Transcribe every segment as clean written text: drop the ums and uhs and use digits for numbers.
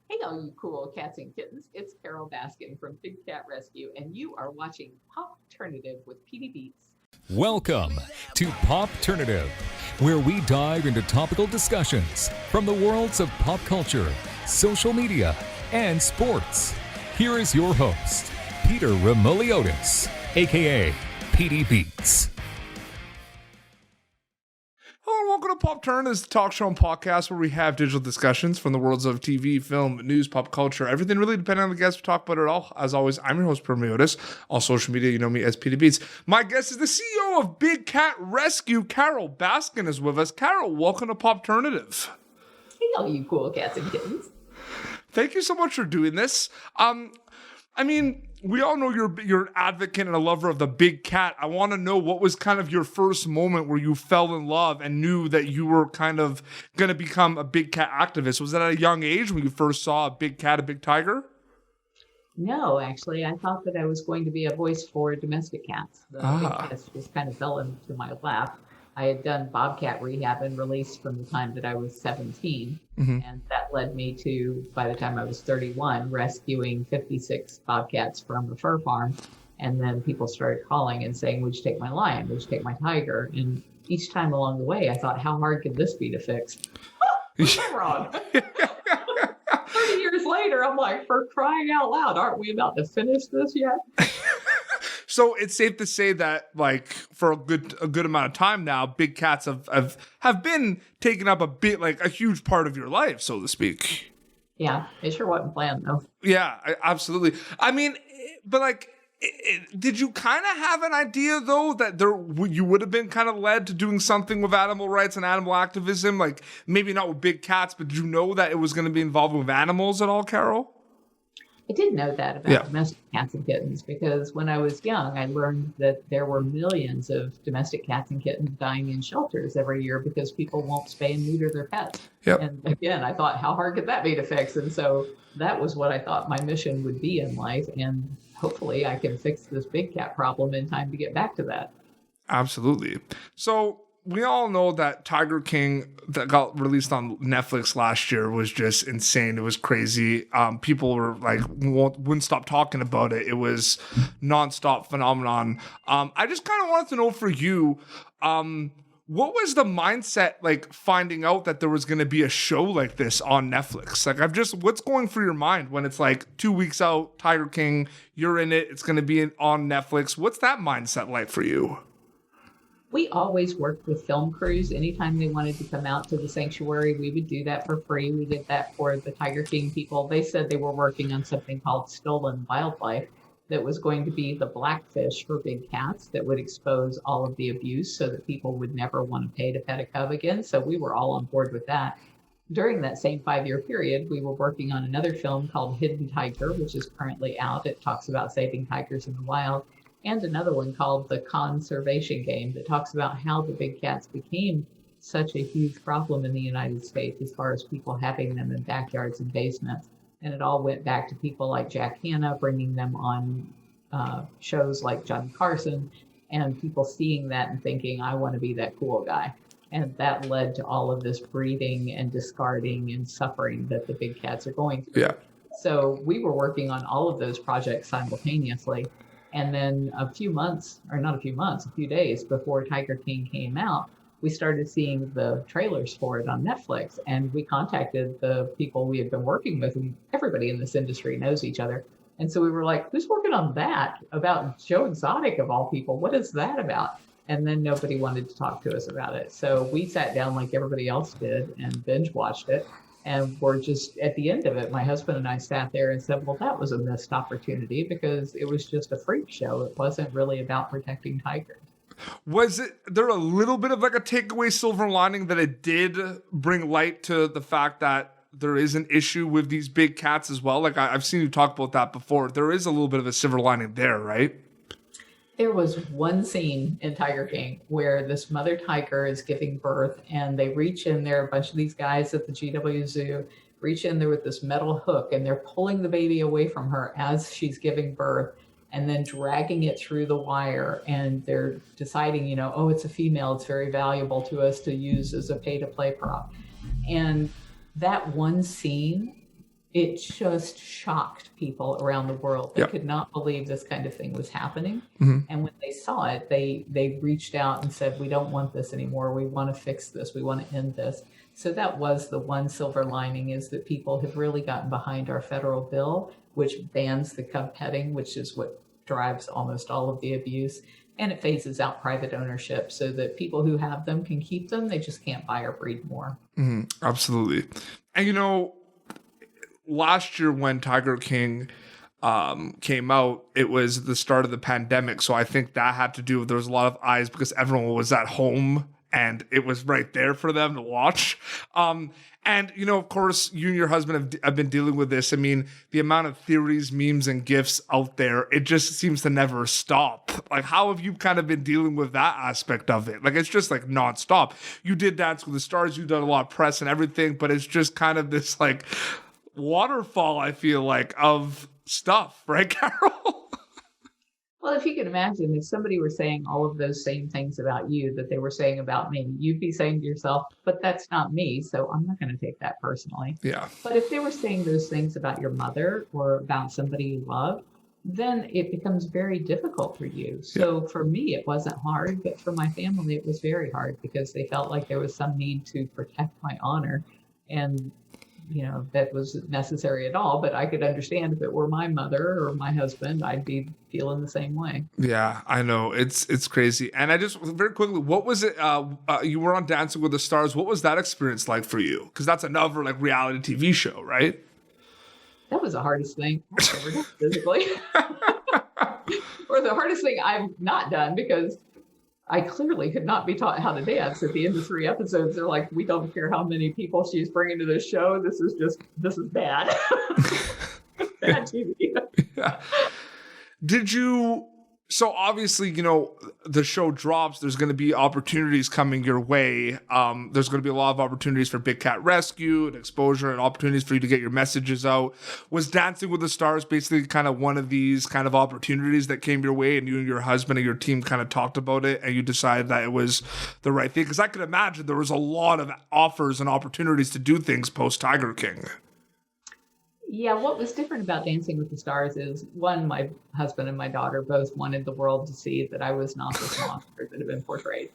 Hey, all you cool cats and kittens. It's Carole Baskin from Big Cat Rescue, and you are watching Popternative with PD Beats. Welcome to Popternative, where we dive into topical discussions from the worlds of pop culture, social media, and sports. Here is your host, Peter Remoliotis, aka PD Beats. Hello and welcome to Popternative's talk show and podcast where we have digital discussions from the worlds of TV, film, news, pop culture, everything really depending on the guest. We talk about it all. As always, I'm your host, Remoliotis. On social media, you know me as PD Beats. My guest is the CEO of Big Cat Rescue, Carole Baskin is with us. Carole, welcome to Popternative. Hey, all you cool cats and kittens. Thank you so much for doing this. We all know you're an advocate and a lover of the big cat. I want to know what was kind of your first moment where you fell in love and knew that you were kind of going to become a big cat activist. Was that at a young age when you first saw a big cat, a big tiger? No, actually, I thought that I was going to be a voice for domestic cats. The big cats just kind of fell into my lap. I had done bobcat rehab and released from the time that I was 17. And that led me to, by the time I was 31, rescuing 56 bobcats from a fur farm. And then people started calling and saying, would you take my lion? Would you take my tiger? And each time along the way, I thought, how hard could this be to fix? Was I wrong? 30 years later, I'm like, for crying out loud, aren't we about to finish this yet? So it's safe to say that, like, for a good amount of time now, big cats have been taking up a huge part of your life, so to speak. Yeah, it sure wasn't planned though. Yeah, absolutely. I mean, but like, did you kind of have an idea though that you would have been kind of led to doing something with animal rights and animal activism? Like maybe not with big cats, but did you know that it was going to be involved with animals at all, Carole? I did know that about domestic cats and kittens because when I was young, I learned that there were millions of domestic cats and kittens dying in shelters every year because people won't spay and neuter their pets. Yep. And again, I thought, how hard could that be to fix? And so that was what I thought my mission would be in life. And hopefully I can fix this big cat problem in time to get back to that. Absolutely. So we all know that Tiger King that got released on Netflix last year was just insane. It was crazy. People were like, wouldn't stop talking about it. It was nonstop phenomenon. I just kind of wanted to know for you, what was the mindset like finding out that there was going to be a show like this on Netflix? Like what's going through your mind when it's like 2 weeks out, Tiger King, you're in it, it's going to be on Netflix. What's that mindset like for you? We always worked with film crews. Anytime they wanted to come out to the sanctuary, we would do that for free. We did that for the Tiger King people. They said they were working on something called Stolen Wildlife that was going to be the blackfish for big cats that would expose all of the abuse so that people would never want to pay to pet a cub again. So we were all on board with that. During that same 5-year period, we were working on another film called Hidden Tiger, which is currently out. It talks about saving tigers in the wild. And another one called The Conservation Game that talks about how the big cats became such a huge problem in the United States as far as people having them in backyards and basements. And it all went back to people like Jack Hanna, bringing them on shows like Johnny Carson, and people seeing that and thinking, I want to be that cool guy. And that led to all of this breeding and discarding and suffering that the big cats are going through. Yeah. So we were working on all of those projects simultaneously. And then a few days before Tiger King came out, we started seeing the trailers for it on Netflix. And we contacted the people we had been working with. And everybody in this industry knows each other. And so we were like, who's working on that about Joe Exotic of all people? What is that about? And then nobody wanted to talk to us about it. So we sat down like everybody else did and binge watched it. And we're just at the end of it, my husband and I sat there and said, well, that was a missed opportunity because it was just a freak show. It wasn't really about protecting tigers. Was there a little bit of like a takeaway silver lining that it did bring light to the fact that there is an issue with these big cats as well? Like I've seen you talk about that before. There is a little bit of a silver lining there, right? There was one scene in Tiger King where this mother tiger is giving birth and they reach in there, a bunch of these guys at the GW Zoo reach in there with this metal hook and they're pulling the baby away from her as she's giving birth and then dragging it through the wire. And they're deciding, oh, it's a female. It's very valuable to us to use as a pay-to-play prop. And that one scene it just shocked people around the world. They Yep. could not believe this kind of thing was happening. Hmm. And when they saw it, they reached out and said, "We don't want this anymore. We want to fix this. We want to end this." So that was the one silver lining, is that people have really gotten behind our federal bill, which bans the cub petting, which is what drives almost all of the abuse. And it phases out private ownership so that people who have them can keep them. They just can't buy or breed more. Absolutely. And last year when Tiger King came out, it was the start of the pandemic. So I think that had to do with, there was a lot of eyes because everyone was at home and it was right there for them to watch. And, of course, you and your husband have been dealing with this. I mean, the amount of theories, memes, and GIFs out there, it just seems to never stop. Like, how have you kind of been dealing with that aspect of it? Like, it's just like nonstop. You did Dance with the Stars, you've done a lot of press and everything, but it's just kind of this like waterfall, I feel like, of stuff, right, Carole? Well, if you can imagine, if somebody were saying all of those same things about you that they were saying about me, you'd be saying to yourself, but that's not me, so I'm not going to take that personally. Yeah. But if they were saying those things about your mother or about somebody you love, then it becomes very difficult for you. So for me, it wasn't hard, but for my family, it was very hard because they felt like there was some need to protect my honor. And that wasn't necessary at all, but I could understand if it were my mother or my husband, I'd be feeling the same way. Yeah, I know. It's crazy. And I just, very quickly, what was it? You were on Dancing with the Stars. What was that experience like for you? Because that's another like reality TV show, right? That was the hardest thing I've ever done physically. Or the hardest thing I've not done, because I clearly could not be taught how to dance. At the end of 3 episodes, they're like, "We don't care how many people she's bringing to this show. This is bad." Bad TV. Yeah. Did you, so obviously, the show drops, there's going to be opportunities coming your way. There's going to be a lot of opportunities for Big Cat Rescue and exposure and opportunities for you to get your messages out. Was Dancing with the Stars basically kind of one of these kind of opportunities that came your way, and you and your husband and your team kind of talked about it and you decided that it was the right thing? Because I could imagine there was a lot of offers and opportunities to do things post Tiger King. Yeah, what was different about Dancing with the Stars is, one, my husband and my daughter both wanted the world to see that I was not this monster that had been portrayed.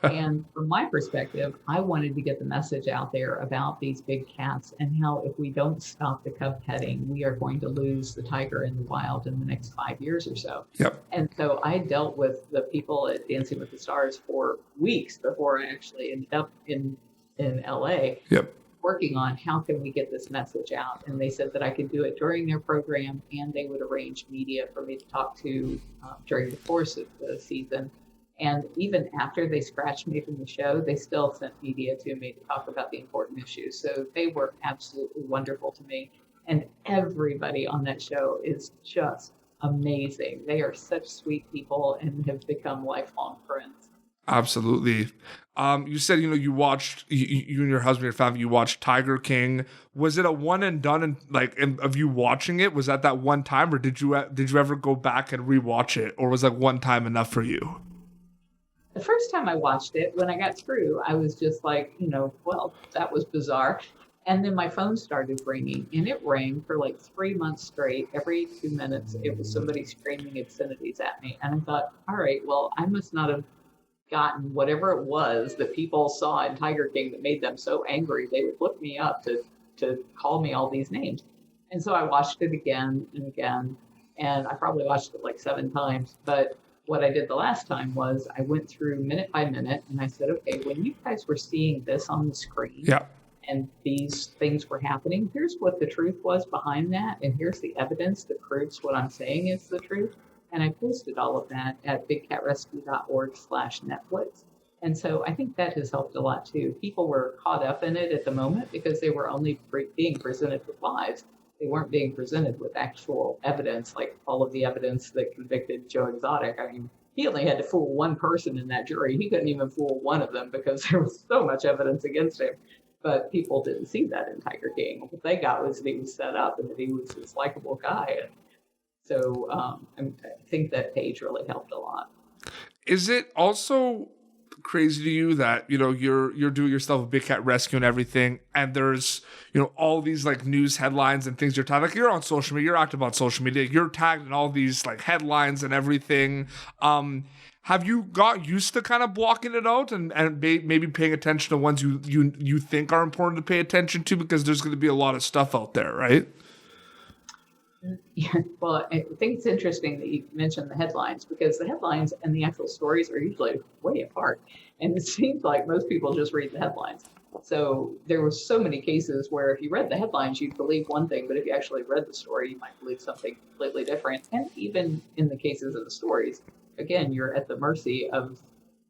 And from my perspective, I wanted to get the message out there about these big cats and how if we don't stop the cub petting, we are going to lose the tiger in the wild in the next 5 years or so. Yep. And so I dealt with the people at Dancing with the Stars for weeks before I actually ended up in LA. Yep. Working on how can we get this message out, and they said that I could do it during their program, and they would arrange media for me to talk to during the course of the season. And even after they scratched me from the show, they still sent media to me to talk about the important issues. So they were absolutely wonderful to me, and everybody on that show is just amazing. They are such sweet people and have become lifelong friends. Absolutely. You said, you watched, you and your husband, your family, you watched Tiger King. Was it a one and done, and of you watching it? Was that one time, or did you ever go back and rewatch it, or was like one time enough for you? The first time I watched it, when I got through, I was just like, well, that was bizarre. And then my phone started ringing, and it rang for like 3 months straight. Every 2 minutes, it was somebody screaming obscenities at me. And I thought, all right, well, I must not have gotten whatever it was that people saw in Tiger King that made them so angry they would look me up to call me all these names. And so I watched it again and again, and I probably watched it like 7 times. But what I did the last time was I went through minute by minute, and I said, okay, when you guys were seeing this on the screen, yeah, and these things were happening, here's what the truth was behind that, and here's the evidence that proves what I'm saying is the truth. And I posted all of that at bigcatrescue.org/Netflix. And so I think that has helped a lot too. People were caught up in it at the moment because they were only being presented with lies. They weren't being presented with actual evidence, like all of the evidence that convicted Joe Exotic. I mean, he only had to fool one person in that jury. He couldn't even fool one of them because there was so much evidence against him. But people didn't see that in Tiger King. What they got was that he was set up and that he was this likable guy. And so I think that page really helped a lot. Is it also crazy to you that, you're doing your stuff with Big Cat Rescue and everything, and there's, all these like news headlines and things you're tagged, like you're on social media, you're active on social media, you're tagged in all these like headlines and everything. Have you got used to kind of blocking it out and maybe paying attention to ones you think are important to pay attention to, because there's going to be a lot of stuff out there, right? Yeah, well, I think it's interesting that you mentioned the headlines, because the headlines and the actual stories are usually way apart. And it seems like most people just read the headlines. So there were so many cases where if you read the headlines, you'd believe one thing, but if you actually read the story, you might believe something completely different. And even in the cases of the stories, again, you're at the mercy of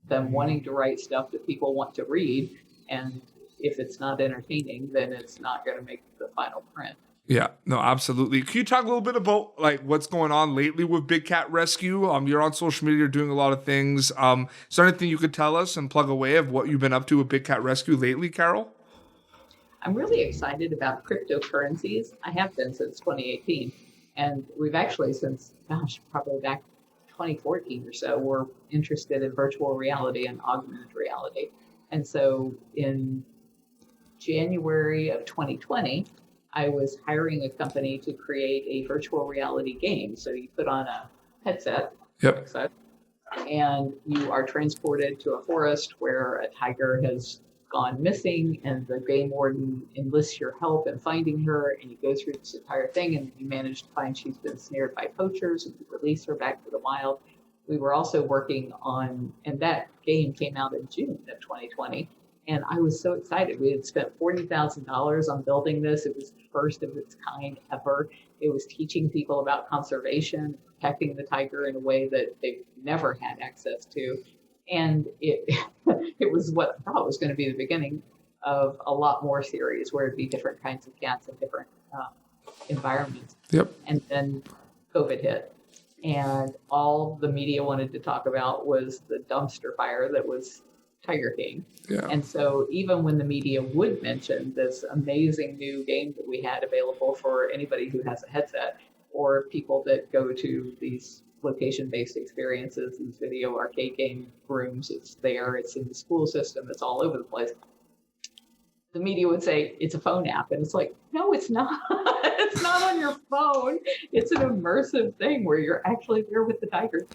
them wanting to write stuff that people want to read. And if it's not entertaining, then it's not going to make the final print. Yeah, no, absolutely. Can you talk a little bit about like what's going on lately with Big Cat Rescue? You're on social media, you're doing a lot of things. Is there anything you could tell us and plug away of what you've been up to with Big Cat Rescue lately, Carole? I'm really excited about cryptocurrencies. I have been since 2018. And we've actually since, probably back 2014 or so, we're interested in virtual reality and augmented reality. And so in January of 2020, I was hiring a company to create a virtual reality game. So you put on a headset, Yep. and you are transported to a forest where a tiger has gone missing, and the game warden enlists your help in finding her, and you go through this entire thing, and you manage to find she's been snared by poachers, and you release her back to the wild. We were also working on, and that game came out in June of 2020. And I was so excited. We had spent $40,000 on building this. It was the first of its kind ever. It was teaching people about conservation, protecting the tiger in a way that they've never had access to. And it it was what I thought was going to be the beginning of a lot more series where it'd be different kinds of cats in different environments. Yep. And then COVID hit. And all the media wanted to talk about was the dumpster fire that was Tiger King. Yeah. And so even when the media would mention this amazing new game that we had available for anybody who has a headset or people that go to these location-based experiences, these video arcade game rooms, it's there, it's in the school system, it's all over the place. The media would say it's a phone app. And it's like, no, it's not. It's not on your phone. It's an immersive thing where you're actually there with the tiger.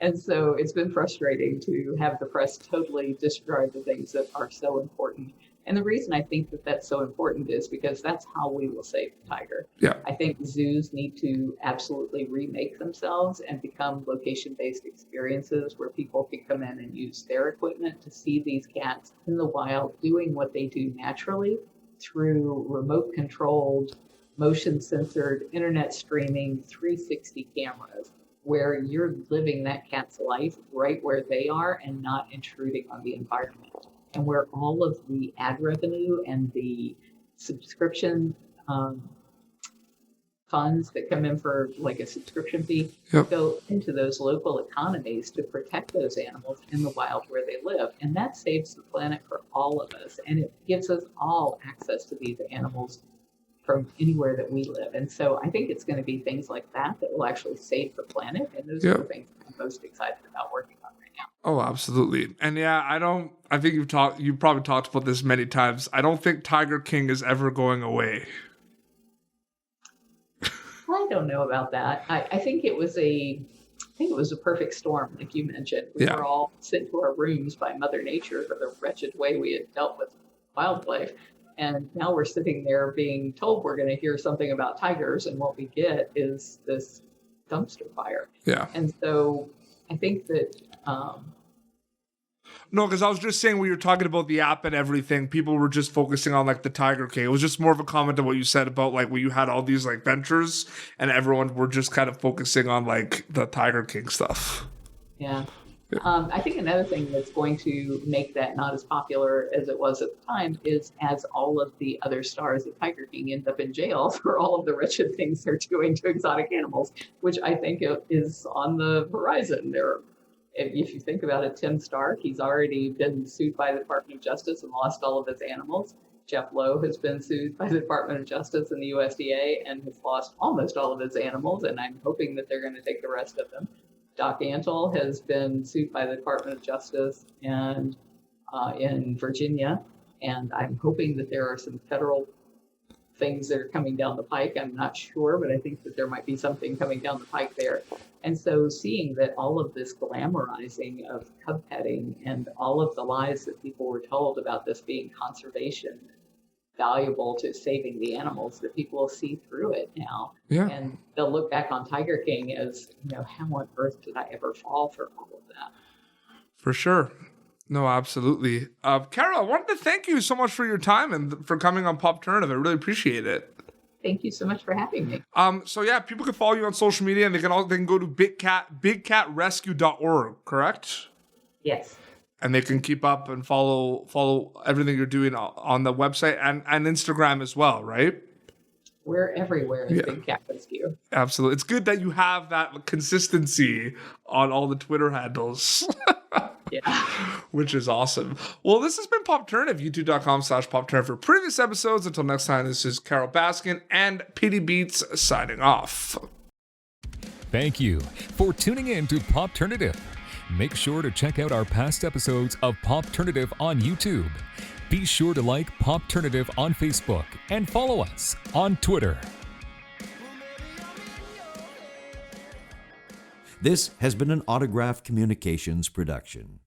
And so it's been frustrating to have the press totally disregard the things that are so important. And the reason I think that that's so important is because that's how we will save the tiger. Yeah. I think zoos need to absolutely remake themselves and become location-based experiences where people can come in and use their equipment to see these cats in the wild doing what they do naturally through remote-controlled, motion-censored, internet streaming, 360 cameras, where you're living that cat's life right where they are and not intruding on the environment. And where all of the ad revenue and the subscription funds that come in for like a subscription fee go into those local economies to protect those animals in the wild where they live. And that saves the planet for all of us. And it gives us all access to these animals from anywhere that we live. And so I think it's going to be things like that that will actually save the planet. And those are the things I'm most excited about working on right now. Oh, absolutely. And yeah, I think you've probably talked about this many times. I don't think Tiger King is ever going away. I don't know about that. I think it was a perfect storm, like you mentioned. We were all sent to our rooms by Mother Nature for the wretched way we had dealt with wildlife. And now we're sitting there being told we're going to hear something about tigers, and what we get is this dumpster fire. Yeah. And so I think that... No, because I was just saying when you were talking about the app and everything, people were just focusing on like the Tiger King. It was just more of a comment on what you said about like when you had all these like ventures and everyone were just kind of focusing on like the Tiger King stuff. Yeah. I think another thing that's going to make that not as popular as it was at the time is as all of the other stars of Tiger King end up in jail for all of the wretched things they're doing to exotic animals, which I think is on the horizon. If you think about it, Tim Stark, he's already been sued by the Department of Justice and lost all of his animals. Jeff Lowe has been sued by the Department of Justice and the USDA and has lost almost all of his animals, and I'm hoping that they're going to take the rest of them. Doc Antle has been sued by the Department of Justice and in Virginia, and I'm hoping that there are some federal things that are coming down the pike. I'm not sure, but I think that there might be something coming down the pike there. And so seeing that all of this glamorizing of cub petting and all of the lies that people were told about this being conservation, valuable to saving the animals, that people will see through it now. Yeah. And they'll look back on Tiger King as, how on earth did I ever fall for all of that? For sure. No, absolutely. Carole, I wanted to thank you so much for your time and for coming on Popternative. I really appreciate it. Thank you so much for having me. So yeah, people can follow you on social media, and they can go to bigcatrescue.org, correct? Yes. And they can keep up and follow everything you're doing on the website and Instagram as well, right? We're everywhere in Big Cat Rescue. Absolutely. It's good that you have that consistency on all the Twitter handles. Yeah. Which is awesome. Well, this has been Popternative, youtube.com/Popternative for previous episodes. Until next time, this is Carole Baskin and Pity Beats signing off. Thank you for tuning in to Popternative. Make sure to check out our past episodes of Popternative on YouTube. Be sure to like Popternative on Facebook and follow us on Twitter. This has been an Autograph Communications production.